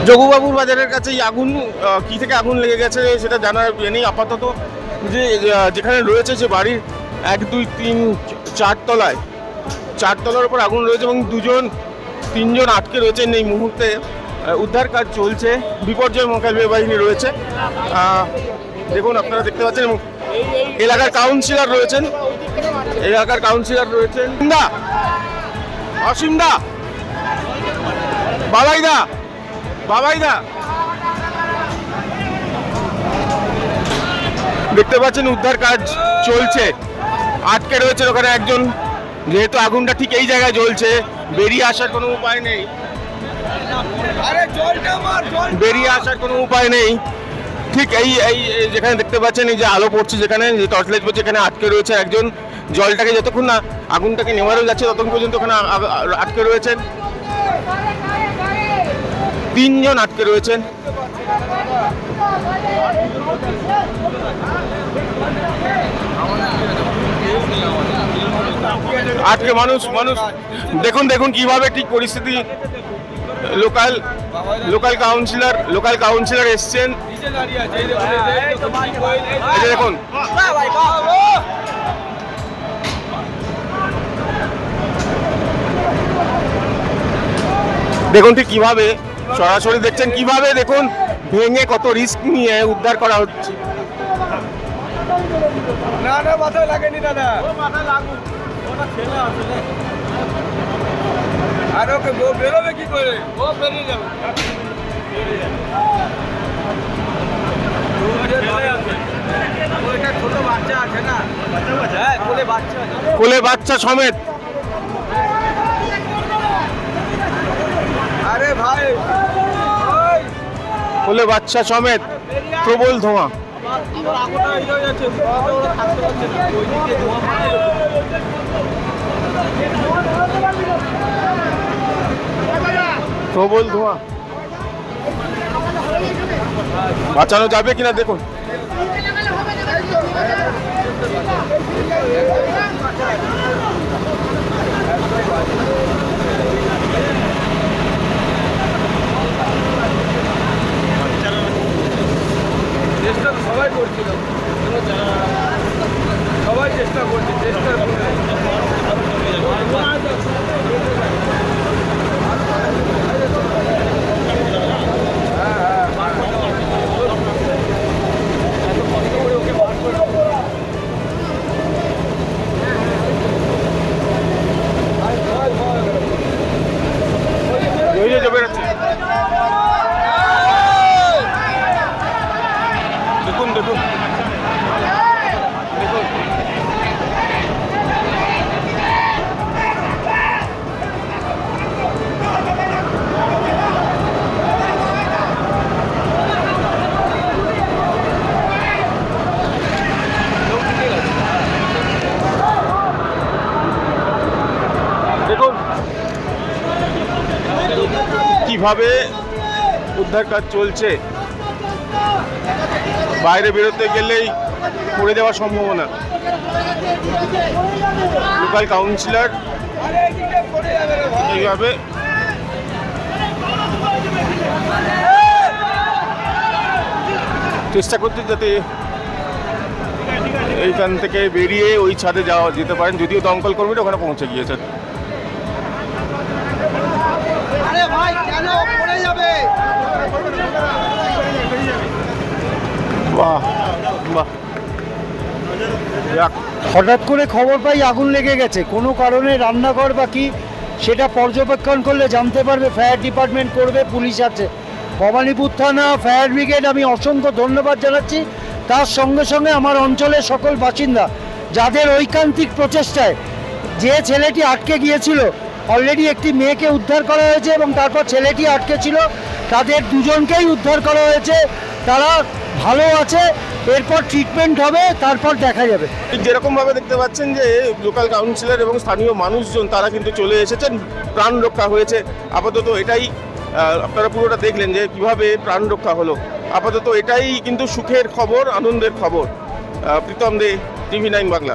যোগুবাবুর বাজারের কাছে এই আগুন কি থেকে আগুন লেগে গেছে সেটা জানার নেই আপাতত। যে যেখানে রয়েছে যে বাড়ির 1 2 3 4 তলায় 4 তলার উপর আগুন রয়েছে এবং 3 জন আটকে রয়েছেন এই মুহূর্তে। উদ্ধার কাজ চলছে, বিপর্যয় মোকাবিলা বাহিনী রয়েছে। দেখুন আপনারা দেখতে পাচ্ছেন এলাকার কাউন্সিলর রয়েছেন, অসীমদা, বাবাইদা দেখতে পাচ্ছেন উদ্ধার কাজ চলছে। আটকে রয়েছে ওখানে একজন, যেহেতু আগুনটা ঠিক এই জায়গায় জ্বলছে, বেরিয়ে আসার কোনো উপায় নেই। ঠিক এই যেখানে দেখতে পাচ্ছেন এই যে আলো পড়ছে, যেখানে যে টর্চ লাইট পড়ছে, এখানে আটকে রয়েছে একজন। জলটাকে যতক্ষণ না আগুনটাকে নেভানো যাচ্ছে ততক্ষণ পর্যন্ত ওখানে আটকে রয়েছেন 3 জন আটকে রয়েছেন। আজকে মানুষ দেখুন কিভাবে ঠিক পরিস্থিতি। লোকাল কাউন্সিলর এসছেন, দেখুন ঠিক কিভাবে সরাসরি দেখছেন, কিভাবে দেখুন ভেঙে কত রিস্ক নিয়ে উদ্ধার করা হচ্ছে। মাথায় লাগেনি দাদা, আর ওকে বেরোবে কি করে, ও বেরিয়ে যাবে। ছোট বাচ্চা আছে না, কোলে বাচ্চা সমেত। আরে ভাই, কোলে বাচ্চা সমেত, প্রবল ধোঁয়া। প্রবল ধোঁয়া, বাঁচানো যাবে কিনা দেখুন। সবাই করছিল, সবাই চেষ্টা করছে, দেখুন কিভাবে উদ্ধার কাজ চলছে। বাইরে বেরোতে গেলেই পড়ে যাওয়ার সম্ভাবনা। লোকাল কাউন্সিলর এইভাবে চেষ্টা করতে যাতে এইখান থেকে বেরিয়ে ওই ছাদে যেতে পারেন, যদিও দমকল কর্মীরা ওখানে পৌঁছে গিয়েছেন। হঠাৎ করে খবর পাই আগুন লেগে গেছে, কোনো কারণে রান্নাঘর বা কি সেটা পর্যবেক্ষণ করলে জানতে পারবে। ফায়ার ডিপার্টমেন্ট করবে, পুলিশ আছে, ভবানীপুর থানা, ফায়ার ব্রিগেড, আমি অসংখ্য ধন্যবাদ জানাচ্ছি। তার সঙ্গে সঙ্গে আমার অঞ্চলের সকল বাসিন্দা যাদের ঐকান্তিক প্রচেষ্টায় যে ছেলেটি আটকে গিয়েছিল, অলরেডি একটি মেয়েকে উদ্ধার করা হয়েছে এবং তারপর ছেলেটি আটকে ছিল, তাদের দুজনকেই উদ্ধার করা হয়েছে। তারা ভালো আছে, এরপর ট্রিটমেন্ট হবে, তারপর দেখা যাবে। যেরকমভাবে দেখতে পাচ্ছেন যে লোকাল কাউন্সিলর এবং স্থানীয় মানুষজন তারা কিন্তু চলে এসেছেন, প্রাণ রক্ষা হয়েছে। আপাতত এটাই আপনারা পুরোটা দেখলেন যে কিভাবে প্রাণ রক্ষা হলো। আপাতত এটাই কিন্তু সুখের খবর, আনন্দের খবর। প্রীতম দে, TV9 বাংলা।